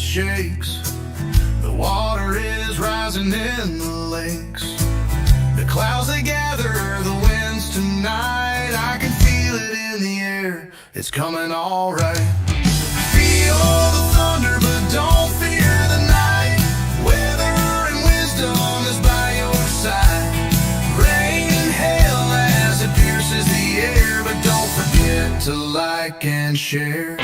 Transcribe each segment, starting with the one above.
shakes. The water is rising in the lakes. The clouds they gather, the winds tonight. I can feel it in the air, it's coming all right. Feel the thunder, but don't fear the night. Weather and wisdom is by your side. Rain and hail as it pierces the air, but don't forget to like and share.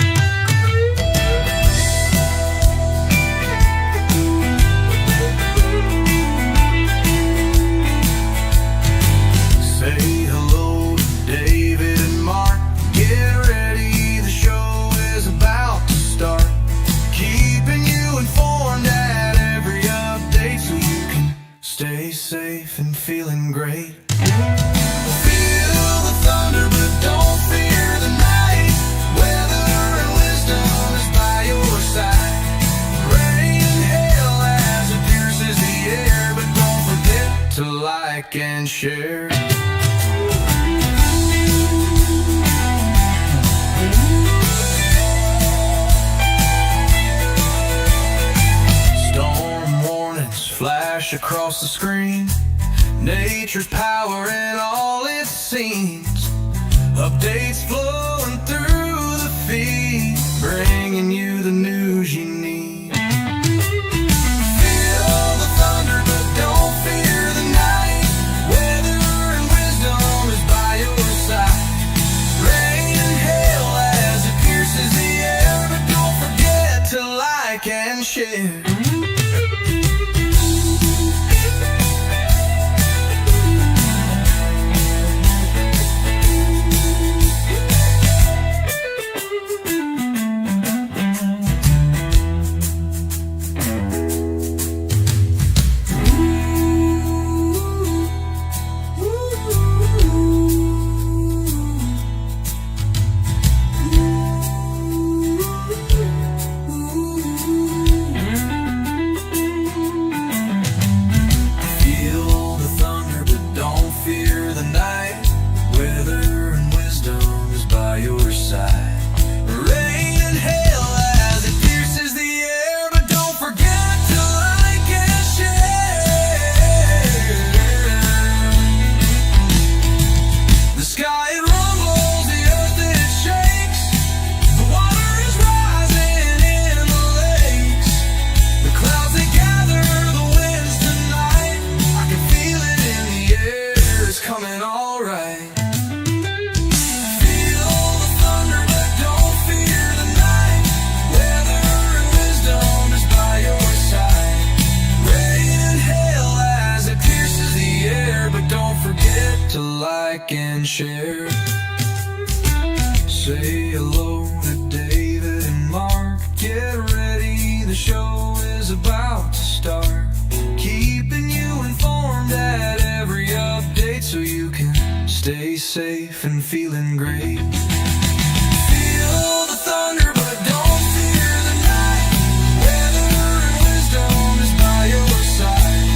Say hello to David and Mark. Get ready, the show is about to start. Keeping you informed at every update so you can stay safe and feeling great. Feel the thunder, but don't fear the night. Weather and wisdom is by your side. Rain and hail as it pierces the air, but don't forget to like and share. Flash across the screen, nature's power in all its scenes. Updates flowing through the feed, bringing you the news you need. Feel the thunder, but don't fear the night. Weather and wisdom is by your side. Rain and hail as it pierces the air, but don't forget to like and share. Share. Say hello to David and Mark. Get ready, the show is about to start. Keeping you informed at every update so you can stay safe and feeling great. Feel the thunder, but don't fear the night. Weather and wisdom is by your side.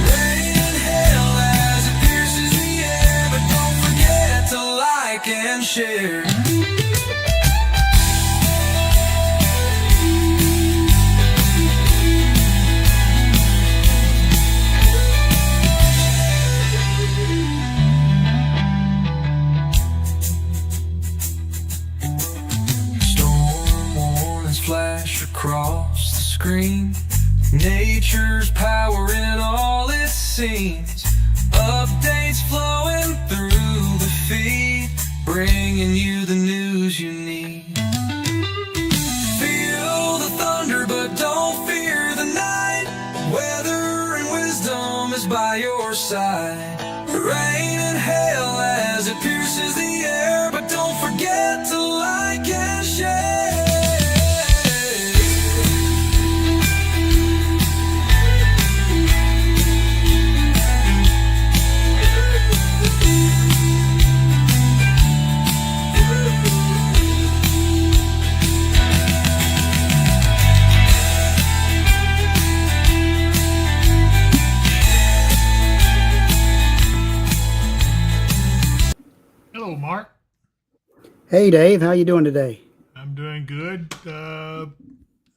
Rain and hail as it pierces the air, but don't forget to like and share. Flash across the screen, nature's power in all its scenes. Updates flowing through the feed, bringing you the news you need. Feel the thunder, but don't fear the night. Weather and wisdom is by your side. Rain and hail as it pierces the air, but don't forget to like and share. Hey Dave, how you doing today? I'm doing good.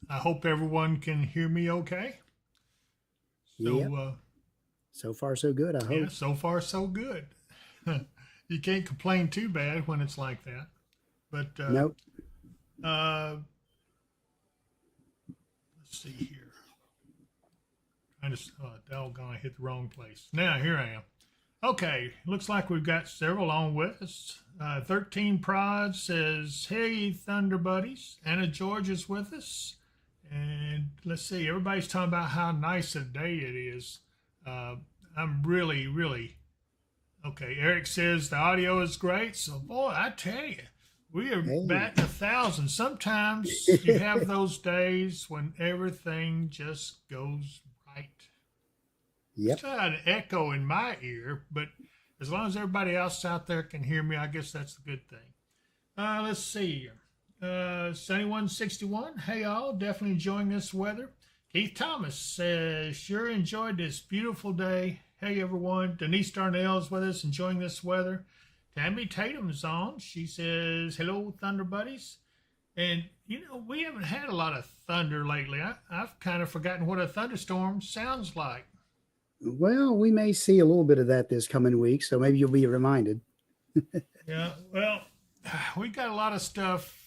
I hope everyone can hear me okay. So, Yep. So far, so good, I yeah, hope. so far so good. You can't complain too bad when it's like that. But Nope. let's see here. I just, doggone, I hit the wrong place. Now, here I am. Okay, looks like we've got several on with us. 13 Prod says, "Hey, Thunder Buddies." Anna George is with us. And let's see, everybody's talking about how nice a day it is. Uh, I'm really, really okay. Eric says the audio is great. So, boy, I tell you, we are Hey. batting 1,000. Sometimes you have those days when everything just goes right. Yep. Still had an echo in my ear, but as long as everybody else out there can hear me, I guess that's a good thing. Let's see. Sunny 161. Hey, all. Definitely enjoying this weather. Keith Thomas says, "Sure enjoyed this beautiful day. Hey, everyone." Denise Darnell's with us, enjoying this weather. Tammy Tatum's on. She says, "Hello, Thunder Buddies." And, we haven't had a lot of thunder lately. I've kind of forgotten what a thunderstorm sounds like. Well, we may see a little bit of that this coming week, so maybe you'll be reminded. Yeah, well, we got a lot of stuff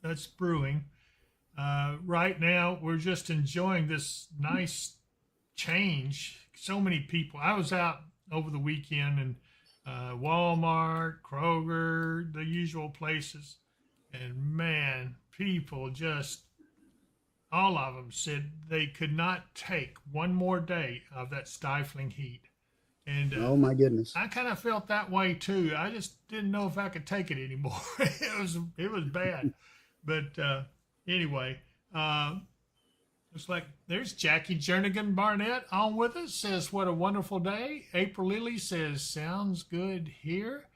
that's brewing. Right now, we're just enjoying this nice change. So many people. I was out over the weekend and Walmart, Kroger, the usual places. And man, people just, all of them said they could not take one more day of that stifling heat. And Oh my goodness. I kind of felt that way too. I just didn't know if I could take it anymore. It was bad. But anyway, looks like there's Jackie Jernigan Barnett on with us. Says, "What a wonderful day." April Lilly says, "Sounds good here."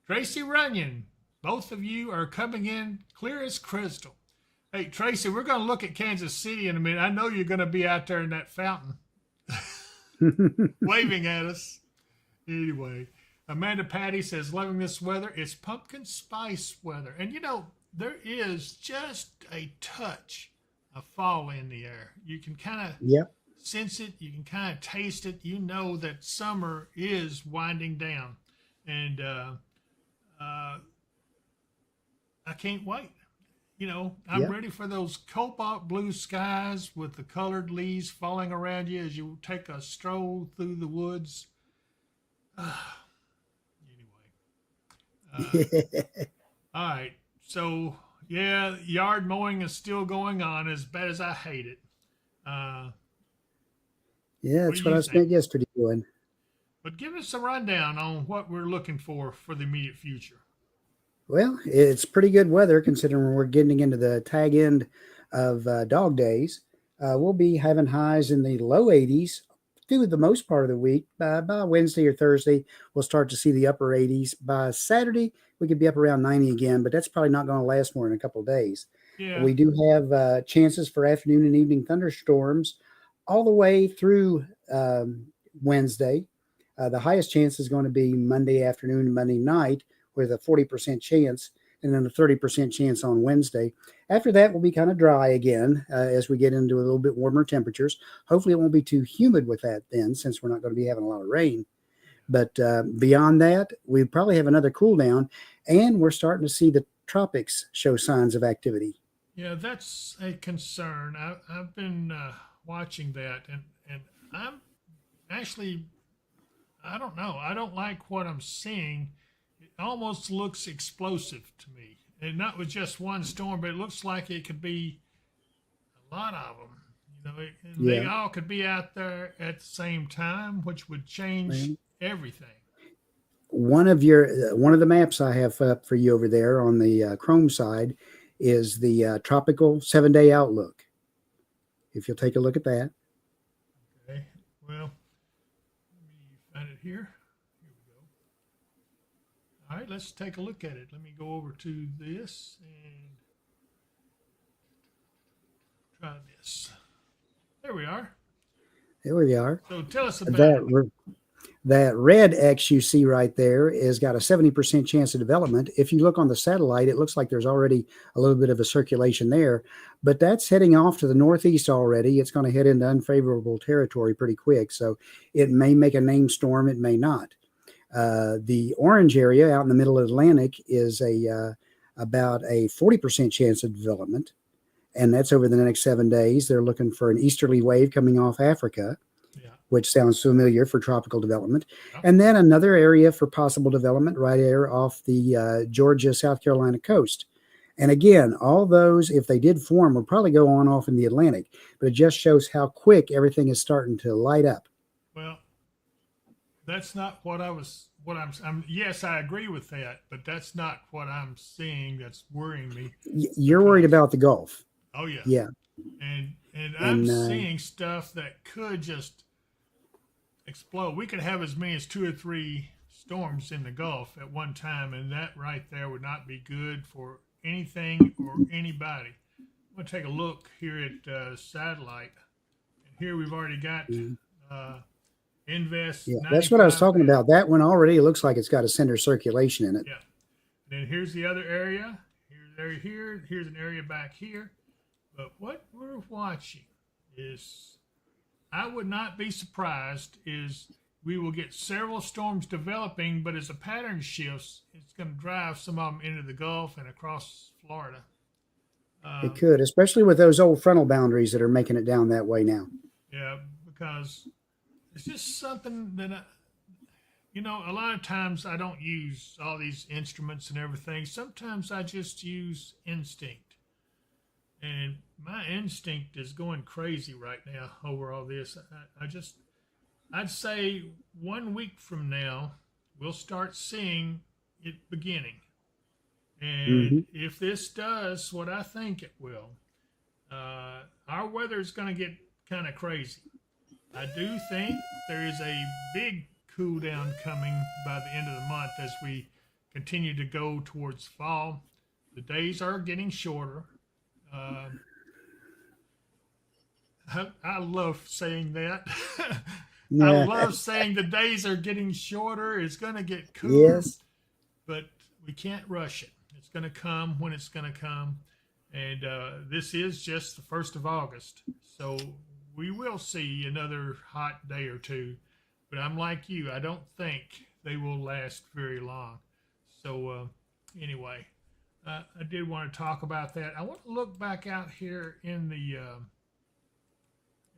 Tracy Runyon, both of you are coming in clear as crystal. Hey, Tracy, we're going to look at Kansas City in a minute. I know you're going to be out there in that fountain waving at us. Anyway, Amanda Patty says, "Loving this weather. It's pumpkin spice weather." And there is just a touch of fall in the air. You can kind of Yep. sense it. You can kind of taste it. You know that summer is winding down. And I can't wait. I'm Yep. ready for those cobalt blue skies with the colored leaves falling around you as you take a stroll through the woods. Anyway, all right. So, yeah, yard mowing is still going on as bad as I hate it. Uh, Yeah, what do that's what you I think? spent yesterday doing. But give us a rundown on what we're looking for the immediate future. Well, it's pretty good weather considering we're getting into the tag end of dog days. We'll be having highs in the low 80s through the most part of the week. By Wednesday or Thursday, we'll start to see the upper 80s. By Saturday, we could be up around 90 again, but that's probably not going to last more than a couple of days. Yeah, We do have chances for afternoon and evening thunderstorms all the way through Wednesday. The highest chance is going to be Monday afternoon and Monday night with a 40% chance, and then a 30% chance on Wednesday. After that, we'll be kind of dry again as we get into a little bit warmer temperatures. Hopefully, it won't be too humid with that then, since we're not going to be having a lot of rain. But beyond that, we probably have another cool down, and we're starting to see the tropics show signs of activity. yeah, that's a concern. I've been watching that, and I'm actually, I don't know. I don't like what I'm seeing. It almost looks explosive to me, and not with just one storm, but it looks like it could be a lot of them. And they Yeah. all could be out there at the same time, which would change Well, everything. one of the maps I have up for you over there on the Chrome side is the tropical 7-day outlook. If you'll take a look at that. Okay. Well, let me find it here. Here we go. All right, let's take a look at it. Let me go over to this and try this. There we are. There we are. So tell us about it. That That red X you see right there is got a 70% chance of development. If you look on the satellite, it looks like there's already a little bit of a circulation there, but that's heading off to the northeast already. It's going to head into unfavorable territory pretty quick. So it may make a named storm. It may not. The orange area out in the middle of the Atlantic is about a 40% chance of development. And that's over the next 7 days. They're looking for an easterly wave coming off Africa, which sounds familiar for tropical development. And then another area for possible development right there off the Georgia, South Carolina coast. And again, all those, if they did form, would probably go on off in the Atlantic, but it just shows how quick everything is starting to light up. Well, that's not what I'm yes, I agree with that, but that's not what I'm seeing that's worrying me. You're worried about the Gulf. Oh, yeah. Yeah. And I'm seeing stuff that could just explode. We could have as many as 2 or 3 storms in the Gulf at one time, and that right there would not be good for anything or anybody. I'm going to take a look here at satellite. And here we've already got Invest. Yeah, that's what I was talking about. That one already looks like it's got a center circulation in it. Yeah. And then here's the other area. Here's an area here. Here's an area back here. But what we're watching is, I would not be surprised, is we will get several storms developing, but as the pattern shifts, it's going to drive some of them into the Gulf and across Florida. It could, especially with those old frontal boundaries that are making it down that way now. Yeah, because it's just something that, a lot of times I don't use all these instruments and everything. Sometimes I just use instinct. And my instinct is going crazy right now over all this. I'd say 1 week from now, we'll start seeing it beginning. And if this does what I think it will, our weather is going to get kind of crazy. I do think there is a big cool down coming by the end of the month as we continue to go towards fall. The days are getting shorter. I love saying that. I love saying the days are getting shorter. It's going to get cooler, but we can't rush it. It's going to come when it's going to come. And this is just the 1st of August. So we will see another hot day or two. But I'm like you. I don't think they will last very long. So anyway, I did want to talk about that. I want to look back out here in the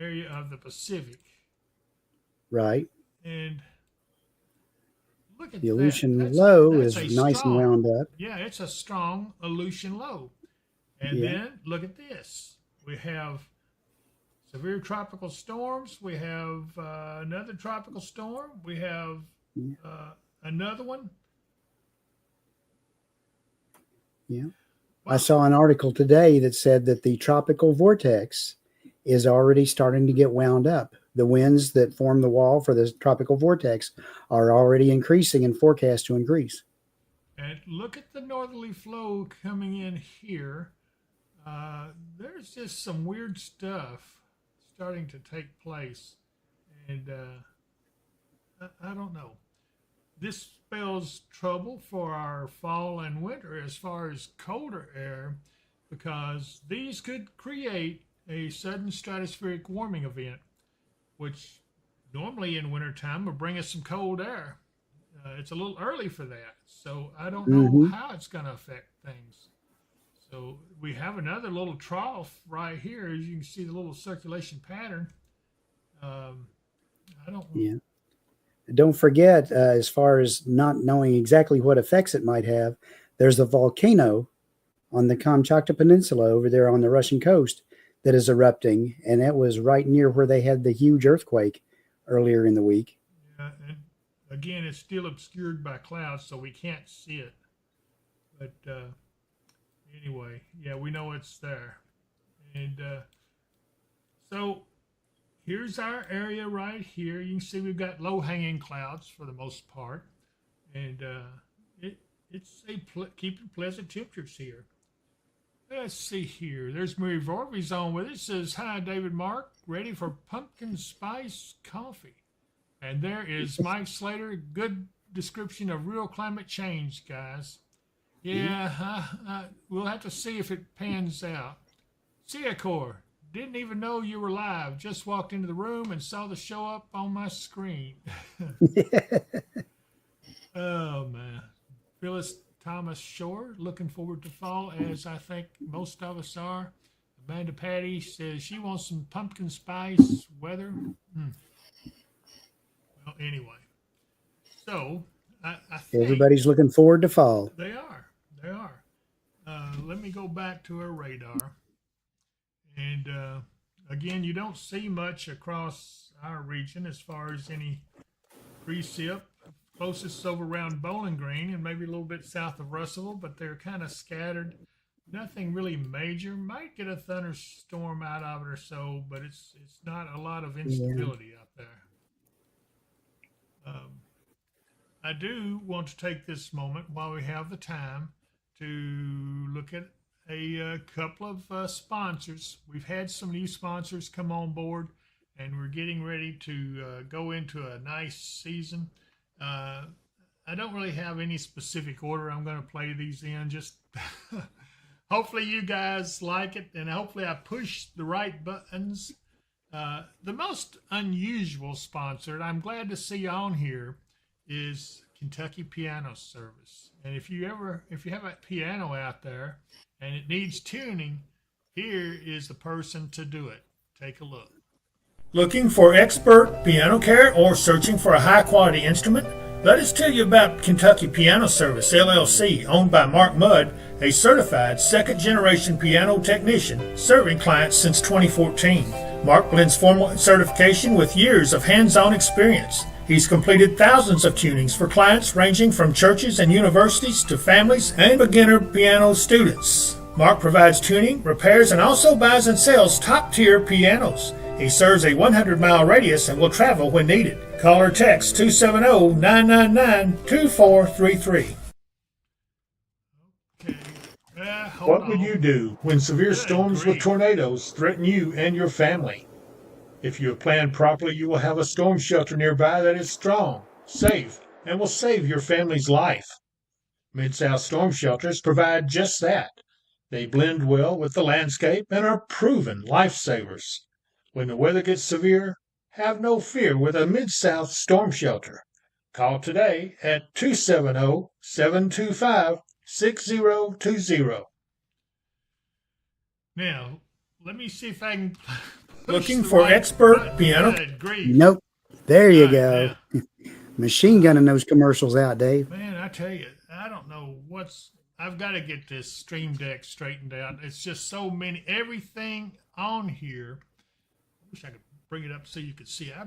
area of the Pacific. Right. And look at the Aleutian that. low That's is nice and wound up. Yeah, it's a strong Aleutian low. And then look at this. We have severe tropical storms. We have another tropical storm. We have another one. Yeah. Wow. I saw an article today that said that the tropical vortex is already starting to get wound up. The winds that form the wall for the tropical vortex are already increasing and forecast to increase. And look at the northerly flow coming in here. There's just some weird stuff starting to take place. And I don't know. This spells trouble for our fall and winter as far as colder air, because these could create a sudden stratospheric warming event, which normally in wintertime will bring us some cold air. It's a little early for that, so I don't know how it's going to affect things. So we have another little trough right here. As you can see, the little circulation pattern. I don't. Yeah. Don't forget, as far as not knowing exactly what effects it might have, there's a volcano on the Kamchatka Peninsula over there on the Russian coast that is erupting, and that was right near where they had the huge earthquake earlier in the week. Yeah, and again, it's still obscured by clouds, so we can't see it. But anyway, yeah, we know it's there. And so here's our area right here. You can see we've got low-hanging clouds for the most part, and it's keeping pleasant temperatures here. Let's see here. There's Mary Vorby's on with it. Says, "Hi, David Mark. Ready for pumpkin spice coffee." And there is Mike Slater. Good description of real climate change, guys. Yeah, we'll have to see if it pans out. Seacor, didn't even know you were live. Just walked into the room and saw the show up on my screen. Oh, man. Phyllis Thomas Shore, looking forward to fall, as I think most of us are. Amanda Patty says she wants some pumpkin spice weather. Well, anyway. So, I think Everybody's looking forward to fall. they are. They are. Let me go back to our radar. And again, you don't see much across our region as far as any precip. Closest over around Bowling Green and maybe a little bit south of Russellville, but they're kind of scattered. Nothing really major. Might get a thunderstorm out of it or so, but it's not a lot of instability out there. I do want to take this moment while we have the time to look at a couple of sponsors. We've had some new sponsors come on board, and we're getting ready to go into a nice season. I don't really have any specific order I'm going to play these in. Just hopefully you guys like it, and hopefully I push the right buttons. The most unusual sponsor, I'm glad to see on here, is Kentucky Piano Service. And if you have a piano out there and it needs tuning, here is the person to do it. Take a look. Looking for expert piano care or searching for a high-quality instrument? Let us tell you about Kentucky Piano Service, LLC, owned by Mark Mudd, a certified second-generation piano technician serving clients since 2014. Mark blends formal certification with years of hands-on experience. He's completed thousands of tunings for clients ranging from churches and universities to families and beginner piano students. Mark provides tuning, repairs, and also buys and sells top-tier pianos. He serves a 100-mile radius and will travel when needed. Call or text 270-999-2433. Okay. What would you do when severe storms with tornadoes threaten you and your family? If you have planned properly, you will have a storm shelter nearby that is strong, safe, and will save your family's life. Mid-South storm shelters provide just that. They blend well with the landscape and are proven lifesavers. When the weather gets severe, have no fear with a Mid-South storm shelter. Call today at 270-725-6020. Now, let me see if I can... Looking for expert piano? Nope. There you go. Machine gunning those commercials out, Dave. Man, I tell you, I don't know I've got to get this Stream Deck straightened out. It's just so many, everything on here. I wish I could bring it up so you could see. No,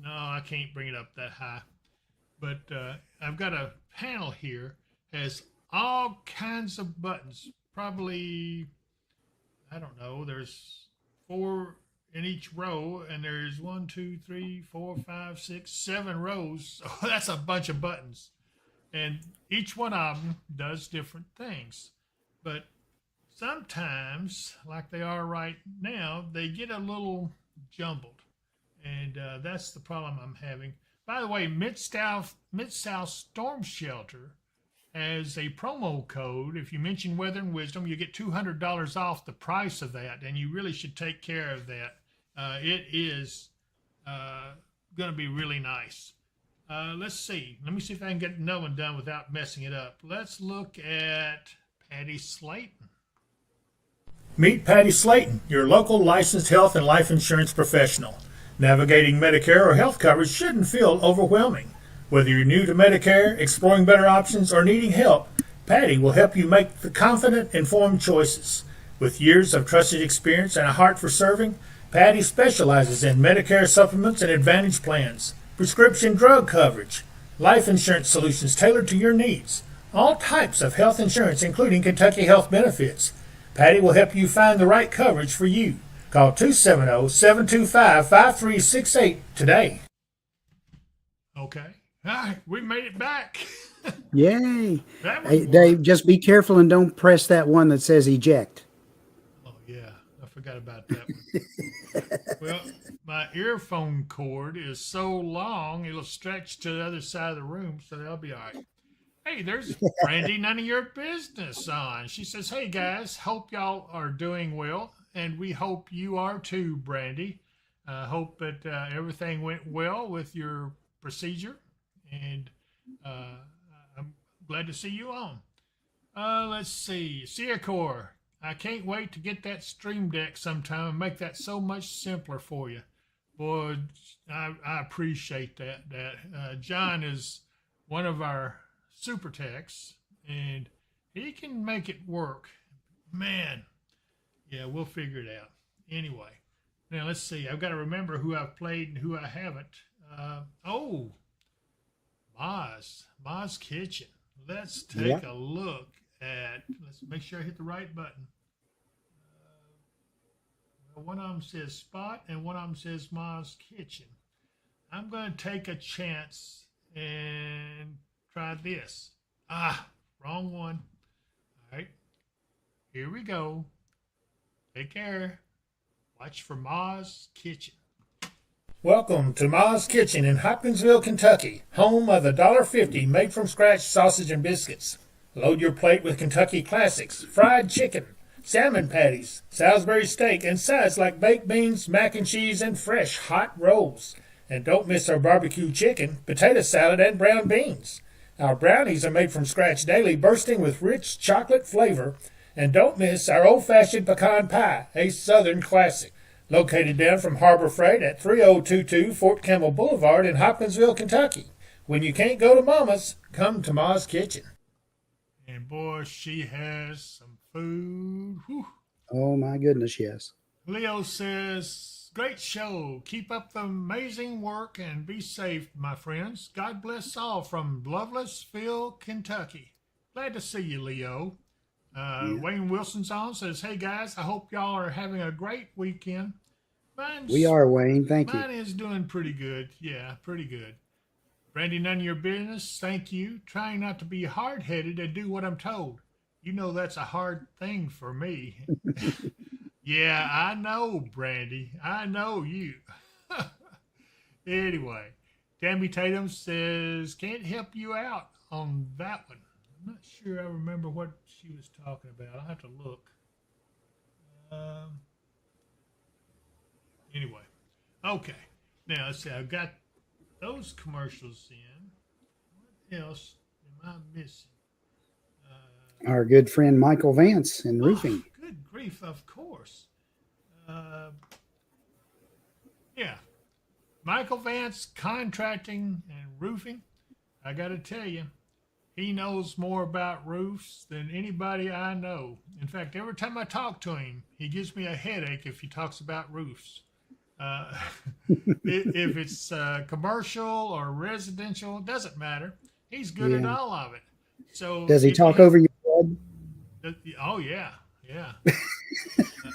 I can't bring it up that high. But I've got a panel here, has all kinds of buttons. Probably, I don't know, there's 4 in each row, and there's 1, 2, 3, 4, 5, 6, 7 rows. So that's a bunch of buttons. And each one of them does different things. But sometimes, like they are right now, they get a little jumbled. And that's the problem I'm having. By the way, Mid-South Storm Shelter has a promo code. If you mention Weather and Wisdom, you get $200 off the price of that, and you really should take care of that. It is going to be really nice. Let's see. Let me see if I can get another one done without messing it up. Let's look at Patty Slayton. Meet Patty Slayton, your local licensed health and life insurance professional. Navigating Medicare or health coverage shouldn't feel overwhelming. Whether you're new to Medicare, exploring better options, or needing help, Patty will help you make the confident, informed choices. With years of trusted experience and a heart for serving, Patty specializes in Medicare supplements and Advantage plans, prescription drug coverage, life insurance solutions tailored to your needs, all types of health insurance, including Kentucky Health Benefits. Patty will help you find the right coverage for you. Call 270-725-5368 today. Okay. All right, we made it back. Yay. Hey, Dave, just be careful and don't press that one that says eject. Oh, yeah. I forgot about that one. Well, my earphone cord is so long it'll stretch to the other side of the room, so that'll be all right. Hey, there's Brandy, none of your business on. She says, hey guys, hope y'all are doing well, and we hope you are too, Brandy. Hope that everything went well with your procedure, and I'm glad to see you on. Let's see, Seacor, I can't wait to get that Stream Deck sometime and make that so much simpler for you. Boy, I appreciate that. John is one of our super techs, and he can make it work. Man, yeah, we'll figure it out. Anyway, now let's see. I've got to remember who I've played and who I haven't. Ma's Kitchen. Let's take a look at, let's make sure I hit the right button. One of them says Spot and one of them says Ma's Kitchen. I'm going to take a chance and try this. Wrong one. All right, here we go. Take care. Watch for Ma's Kitchen. Welcome to Ma's Kitchen in Hopkinsville, Kentucky, home of the $1.50 made from scratch sausage and biscuits. Load your plate with Kentucky classics, fried chicken, salmon patties, Salisbury steak, and sides like baked beans, mac and cheese, and fresh hot rolls. And don't miss our barbecue chicken, potato salad, and brown beans. Our brownies are made from scratch daily, bursting with rich chocolate flavor. And don't miss our old-fashioned pecan pie, a Southern classic. Located down from Harbor Freight at 3022 Fort Campbell Boulevard in Hopkinsville, Kentucky. When you can't go to Mama's, come to Ma's Kitchen. And boy, she has some food. Whew. Oh my goodness, yes. Leo says, great show. Keep up the amazing work and be safe, my friends. God bless all from Lovelessville, Kentucky. Glad to see you, Leo. Wayne Wilson's on, says, hey guys, I hope y'all are having a great weekend. We are, Wayne. Thank you. Mine is doing pretty good. Yeah, pretty good. Brandy, none of your business. Thank you. Trying not to be hard-headed and do what I'm told. You know that's a hard thing for me. Yeah, I know, Brandy. I know you. Anyway, Tammy Tatum says, can't help you out on that one. I'm not sure I remember what she was talking about. I'll have to look. Anyway, okay. Now, let's see. I've got those commercials in. What else am I missing? Our good friend Michael Vance in roofing. Good grief, of course. Yeah. Michael Vance, contracting and roofing. I got to tell you, he knows more about roofs than anybody I know. In fact, every time I talk to him, he gives me a headache if he talks about roofs. If it's commercial or residential, it doesn't matter. He's good at all of it. So does he talk over your head? Oh yeah.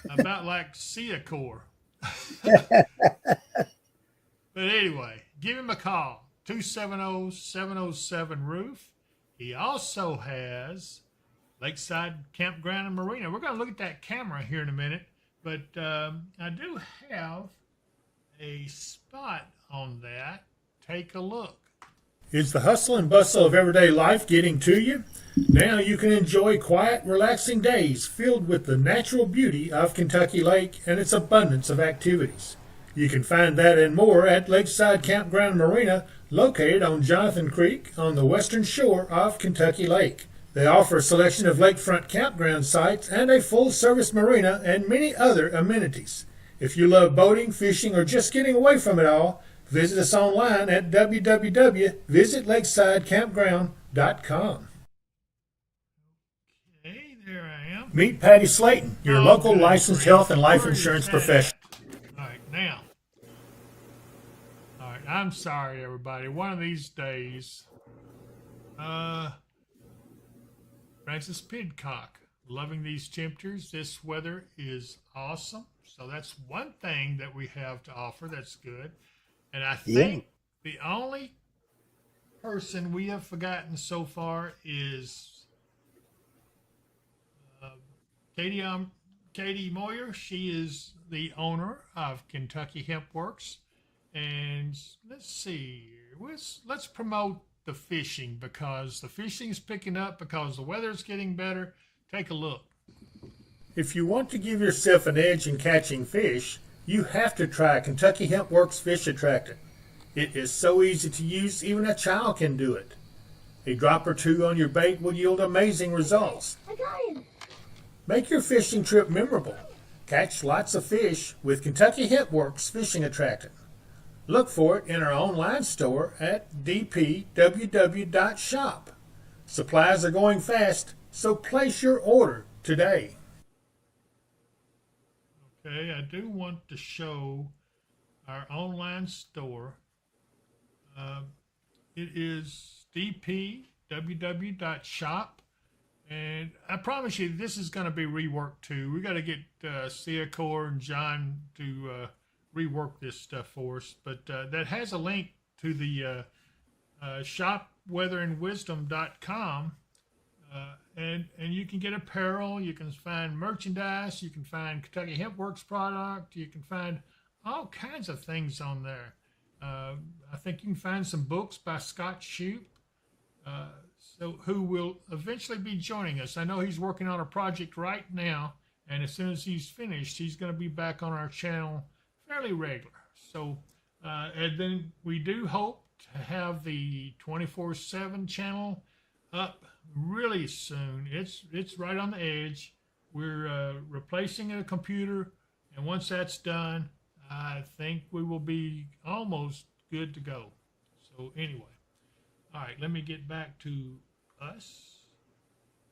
About like Seacor. But anyway, give him a call, 270-707-ROOF. He also has Lakeside Campground and Marina. We're going to look at that camera here in a minute, but I do have a spot on that. Take a look. Is the hustle and bustle of everyday life getting to you? Now you can enjoy quiet, relaxing days filled with the natural beauty of Kentucky Lake and its abundance of activities. You can find that and more at Lakeside Campground and Marina, located on Jonathan Creek on the western shore of Kentucky Lake. They offer a selection of lakefront campground sites and a full-service marina and many other amenities. If you love boating, fishing, or just getting away from it all, visit us online at www.visitlakesidecampground.com. Okay, there I am. Meet Patty Slayton, your local licensed health and life insurance professional. All right, now. All right, I'm sorry, everybody. One of these days, Francis Pidcock, loving these temperatures. This weather is awesome. So that's one thing that we have to offer that's good. And I think the only person we have forgotten so far is Katie Moyer. She is the owner of Kentucky Hemp Works. And let's see, let's promote the fishing, because the fishing is picking up because the weather's getting better. Take a look. If you want to give yourself an edge in catching fish, you have to try Kentucky Hemp Works Fish Attractant. It is so easy to use, even a child can do it. A drop or two on your bait will yield amazing results. I got him. Make your fishing trip memorable. Catch lots of fish with Kentucky Hemp Works Fishing Attractant. Look for it in our online store at DPWW Shop. Supplies are going fast, so place your order today. Okay, I do want to show our online store. It is DPWW.shop. And I promise you, this is going to be reworked too. We got to get Ciacor and John to rework this stuff for us. But that has a link to the shopweatherandwisdom.com. And you can get apparel, you can find merchandise, you can find Kentucky Hemp Works product, you can find all kinds of things on there. I think you can find some books by Scott Shoup, who will eventually be joining us. I know he's working on a project right now, and as soon as he's finished, he's going to be back on our channel fairly regular. So, and then we do hope to have the 24/7 channel up really soon. It's right on the edge. We're replacing a computer, and once that's done, I think we will be almost good to go. So anyway, all right, let me get back to us.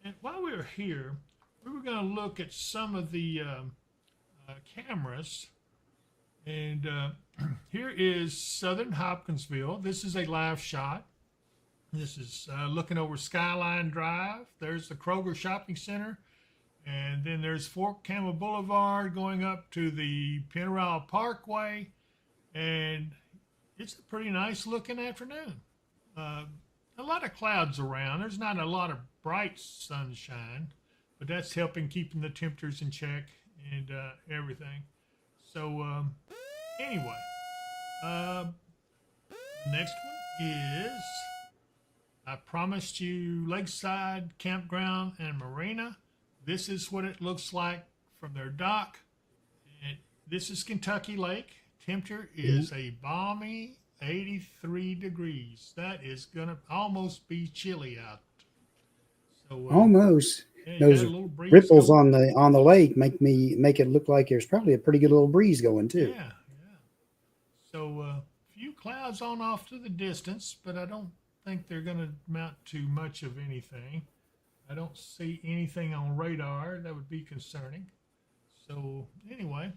And while we were here, we were going to look at some of the cameras. And here is Southern Hopkinsville. This is a live shot. This is looking over Skyline Drive. There's the Kroger Shopping Center. And then there's Fort Campbell Boulevard going up to the Penarol Parkway. And it's a pretty nice looking afternoon. A lot of clouds around. There's not a lot of bright sunshine, but that's helping keeping the temperatures in check and everything. So anyway, next one is, I promised you, Lakeside Campground and Marina. This is what it looks like from their dock. And this is Kentucky Lake. Temperature is a balmy 83 degrees. That is going to almost be chilly out. So almost. yeah, Those ripples on the lake make it look like there's probably a pretty good little breeze going too. Yeah, yeah. So a few clouds on off to the distance, but I don't think they're going to amount to much of anything. I don't see anything on radar that would be concerning. So anyway,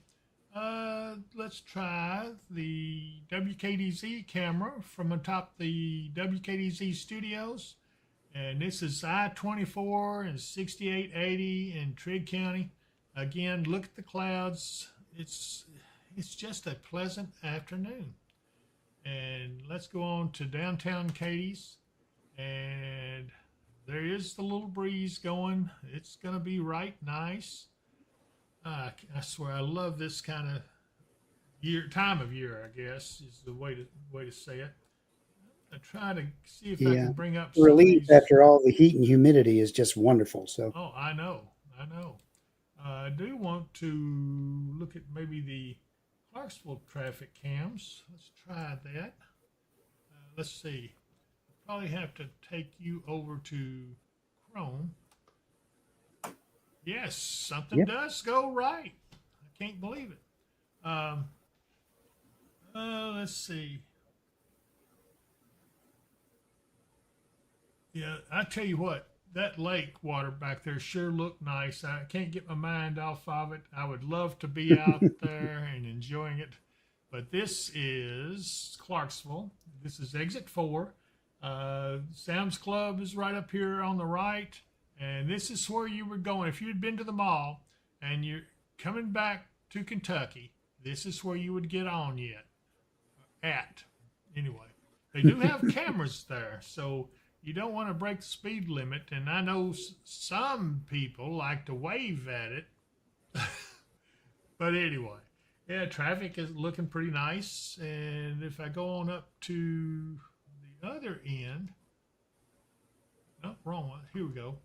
let's try the WKDZ camera from atop the WKDZ Studios. And this is I-24 and 6880 in Trigg County. Again, look at the clouds. It's just a pleasant afternoon. And let's go on to downtown Katias. And there is the little breeze going. It's going to be right nice. I swear, I love this kind of time of year, I guess, is the way to say it. I try to see if I can bring up some relief after all the heat and humidity is just wonderful. So I know. I do want to look at maybe the Clarksville traffic cams. Let's try that. Let's see. I'll probably have to take you over to Chrome. Yes, something does go right. I can't believe it. Let's see. Yeah, I tell you what, that lake water back there sure looked nice. I can't get my mind off of it. I would love to be out there and enjoying it. But this is Clarksville. This is exit 4. Sam's Club is right up here on the right. And this is where you were going. If you'd been to the mall and you're coming back to Kentucky, this is where you would get on Anyway, they do have cameras there, so you don't want to break the speed limit. And I know some people like to wave at it. But anyway, yeah, traffic is looking pretty nice. And if I go on up to the other end, no, wrong one. Here we go.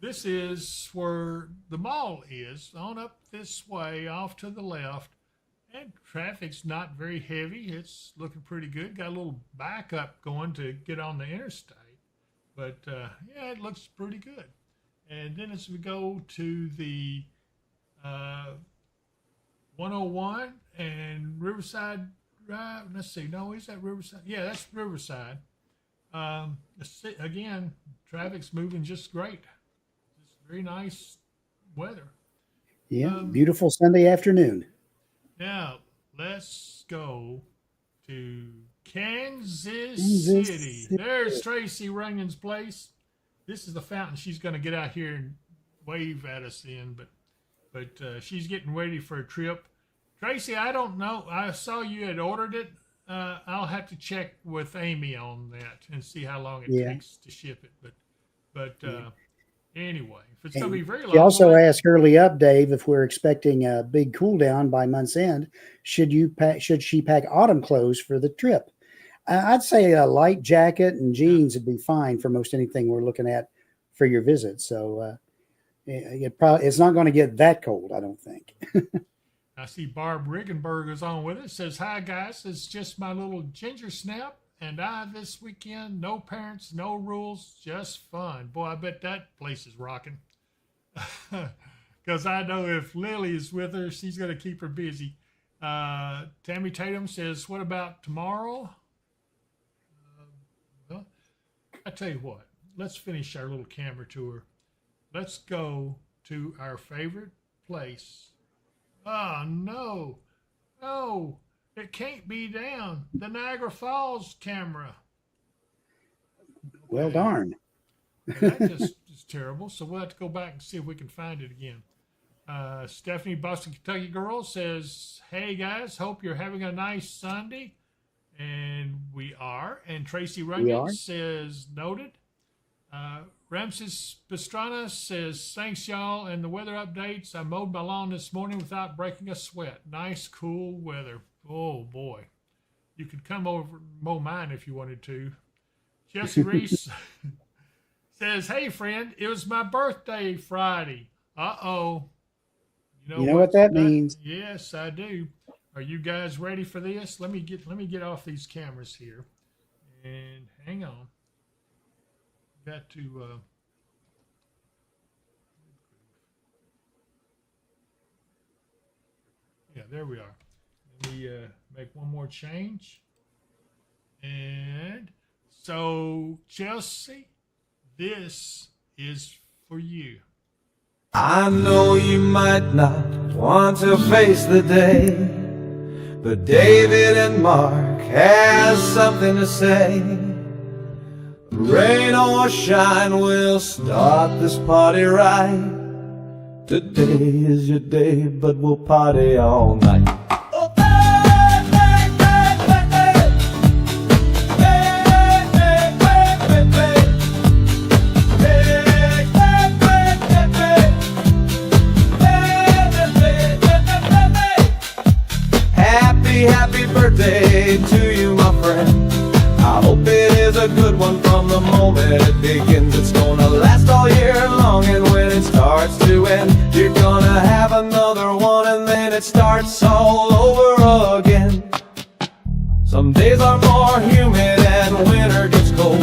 This is where the mall is, on up this way, off to the left. And traffic's not very heavy. It's looking pretty good. Got a little backup going to get on the interstate. But, yeah, it looks pretty good. And then as we go to the 101 and Riverside Drive, let's see, no, is that Riverside? Yeah, that's Riverside. Again, traffic's moving just great. It's very nice weather. Yeah, beautiful Sunday afternoon. Now, let's go to Kansas City. There's Tracy Runion's place. This is the fountain she's going to get out here and wave at us in, but she's getting ready for a trip. Tracy, I don't know. I saw you had ordered it. I'll have to check with Amy on that and see how long it takes to ship it. But anyway, if it's going to be very long. She also asked early up, Dave, if we're expecting a big cool down by month's end. Should she pack autumn clothes for the trip? I'd say a light jacket and jeans would be fine for most anything we're looking at for your visit. So it's not going to get that cold, I don't think. I see Barb Riggenberg is on with us. Says, hi, guys. It's just my little ginger snap. And this weekend, no parents, no rules, just fun. Boy, I bet that place is rocking. Because I know if Lily is with her, she's going to keep her busy. Tammy Tatum says, what about tomorrow? Well, I tell you what. Let's finish our little camera tour. Let's go to our favorite place. Oh, no. No. It can't be down. The Niagara Falls camera. Well, darn. That just is terrible. So we'll have to go back and see if we can find it again. Stephanie, Boston, Kentucky girl says, hey, guys, hope you're having a nice Sunday. And we are. And Tracy Runyon says, noted. Ramses Pastrana says, thanks, y'all. And the weather updates. I mowed my lawn this morning without breaking a sweat. Nice, cool weather. Oh, boy. You could come over and mow mine if you wanted to. Jesse Reese says, hey, friend, it was my birthday Friday. Uh-oh. You know what that means? Yes, I do. Are you guys ready for this? Let me get off these cameras here. And hang on. Got to... yeah, there we are. Let me make one more change. And so, Chelsea, this is for you. I know you might not want to face the day, but David and Mark has something to say. Rain or shine, we'll start this party right. Today is your day, but we'll party all night. Happy birthday to you, my friend. I hope it is a good one from the moment it begins. It's gonna last all year long, and when it starts to end, you're gonna have another one, and then it starts all over again. Some days are more humid and winter gets cold,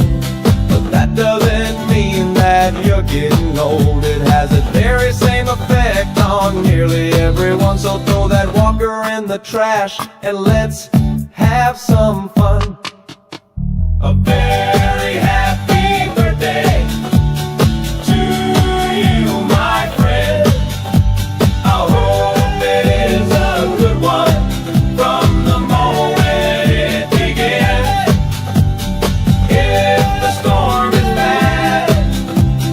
but that doesn't mean that you're getting old. It has the very same effect on nearly everyone, so throw that walker in the trash and let's have some fun. A very happy birthday to you, my friend. I hope it is a good one from the moment it begins. If the storm is bad,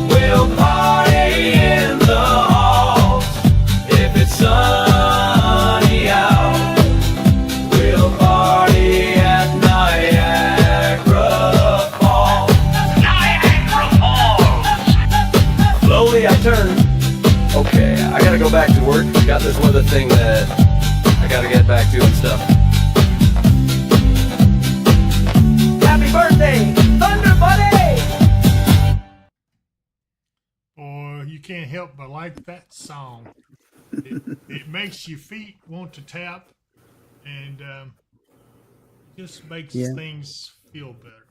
we'll party in the halls. If it's sunny out, we'll party at Niagara. I gotta go back to work. Got this weather thing that I gotta get back to and stuff. Happy birthday, Thunder Buddy! Boy, you can't help but like that song. It makes your feet want to tap, and just makes things feel better.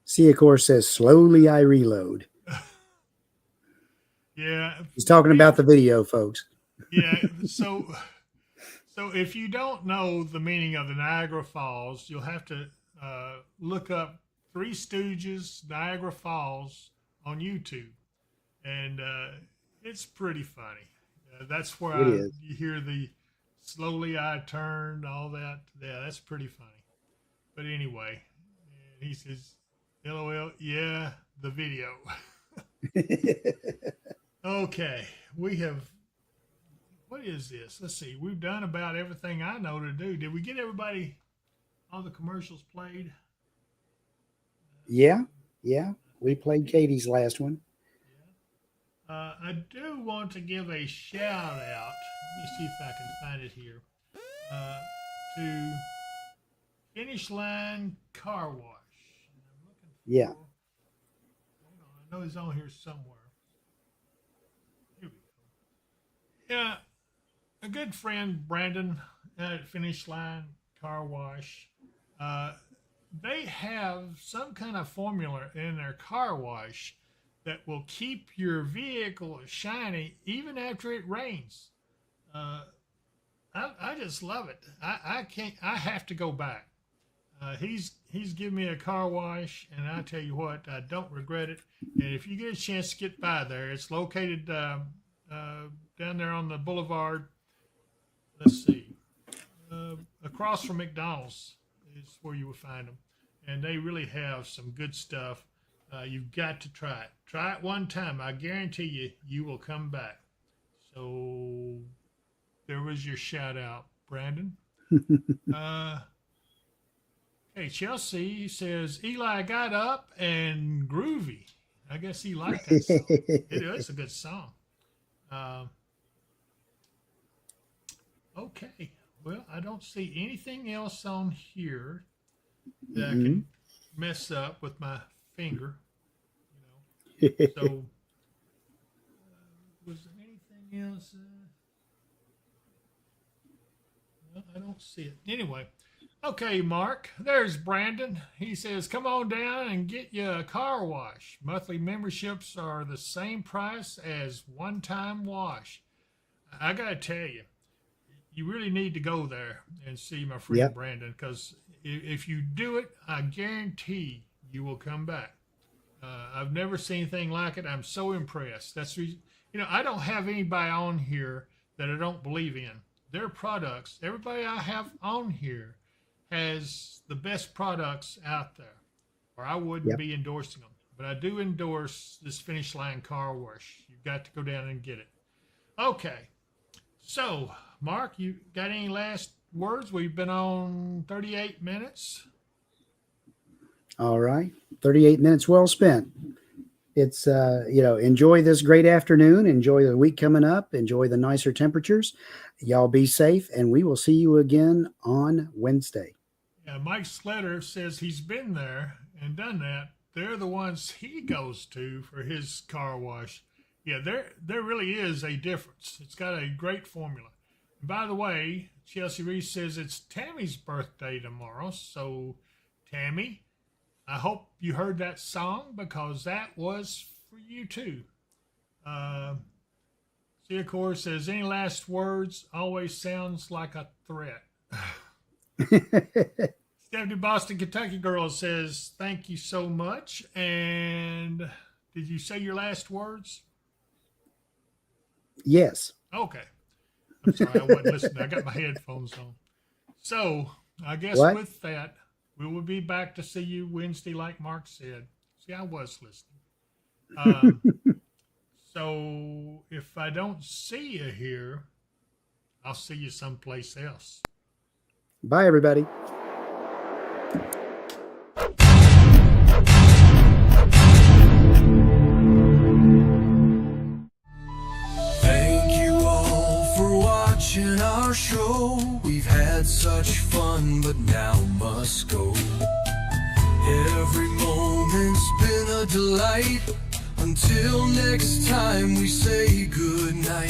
See, of course, says, slowly I reload. Yeah. He's talking about the video, folks. Yeah. So if you don't know the meaning of the Niagara Falls, you'll have to look up Three Stooges, Niagara Falls on YouTube. And it's pretty funny. That's where you hear the slowly I turned, all that. Yeah, that's pretty funny. But anyway, he says, LOL, yeah, the video. Okay, we have, what is this? Let's see, we've done about everything I know to do. Did we get everybody, all the commercials played? Yeah. We played Katie's last one. I do want to give a shout out. Let me see if I can find it here. To Finish Line Car Wash. I'm looking for, Yeah. Hold on, I know he's on here somewhere. Here we go. Yeah, a good friend, Brandon, at Finish Line Car Wash. They have some kind of formula in their car wash that will keep your vehicle shiny even after it rains. I just love it. I have to go back. He's given me a car wash, and I tell you what, I don't regret it. And if you get a chance to get by there, it's located down there on the boulevard. Let's see, across from McDonald's is where you will find them, and they really have some good stuff. You've got to try it. Try it one time. I guarantee you, you will come back. So there was your shout out, Brandon. Okay, Chelsea says Eli got up and groovy. I guess he liked that song. It is a good song. Okay, well, I don't see anything else on here that I can mess up with my finger. So, was there anything else? No, I don't see it. Anyway, okay, Mark, there's Brandon. He says, come on down and get you a car wash. Monthly memberships are the same price as one-time wash. I got to tell you, you really need to go there and see my friend Brandon, because if you do it, I guarantee you will come back. I've never seen anything like it. I'm so impressed. That's I don't have anybody on here that I don't believe in. Their products, everybody I have on here has the best products out there, or I wouldn't be endorsing them. But I do endorse this Finish Line Car Wash. You've got to go down and get it. Okay. So, Mark, you got any last words? We've been on 38 minutes. All right. 38 minutes well spent. It's, enjoy this great afternoon. Enjoy the week coming up. Enjoy the nicer temperatures. Y'all be safe, and we will see you again on Wednesday. Yeah, Mike Sletter says he's been there and done that. They're the ones he goes to for his car wash. Yeah, there really is a difference. It's got a great formula. And by the way, Chelsea Reese says it's Tammy's birthday tomorrow. So, Tammy, I hope you heard that song, because that was for you too. She, of course, says, any last words? Always sounds like a threat. Stephanie Boston, Kentucky girl says, thank you so much. And did you say your last words? Yes. Okay. I'm sorry, I wasn't listening. I got my headphones on. So, I guess with that, we will be back to see you Wednesday, like Mark said. See, I was listening. So, if I don't see you here, I'll see you someplace else. Bye, everybody. had such fun, but now must go. Every moment's been a delight. Until next time we say goodnight.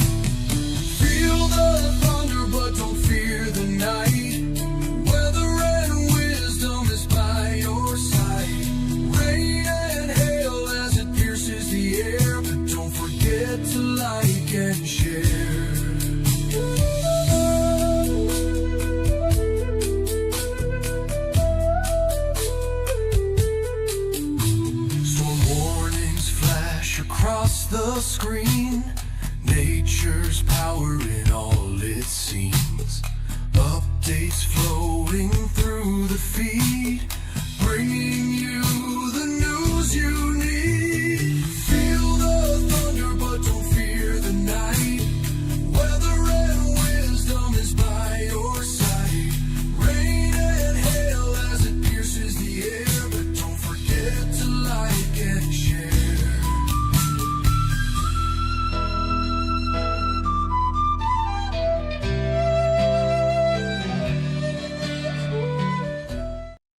Feel the thunder but don't fear the night. Weather and wisdom is by your side. Rain and hail as it pierces the air, but don't forget to like and share. Across the screen, nature's power in all it seems. Updates flowing through the feed, bringing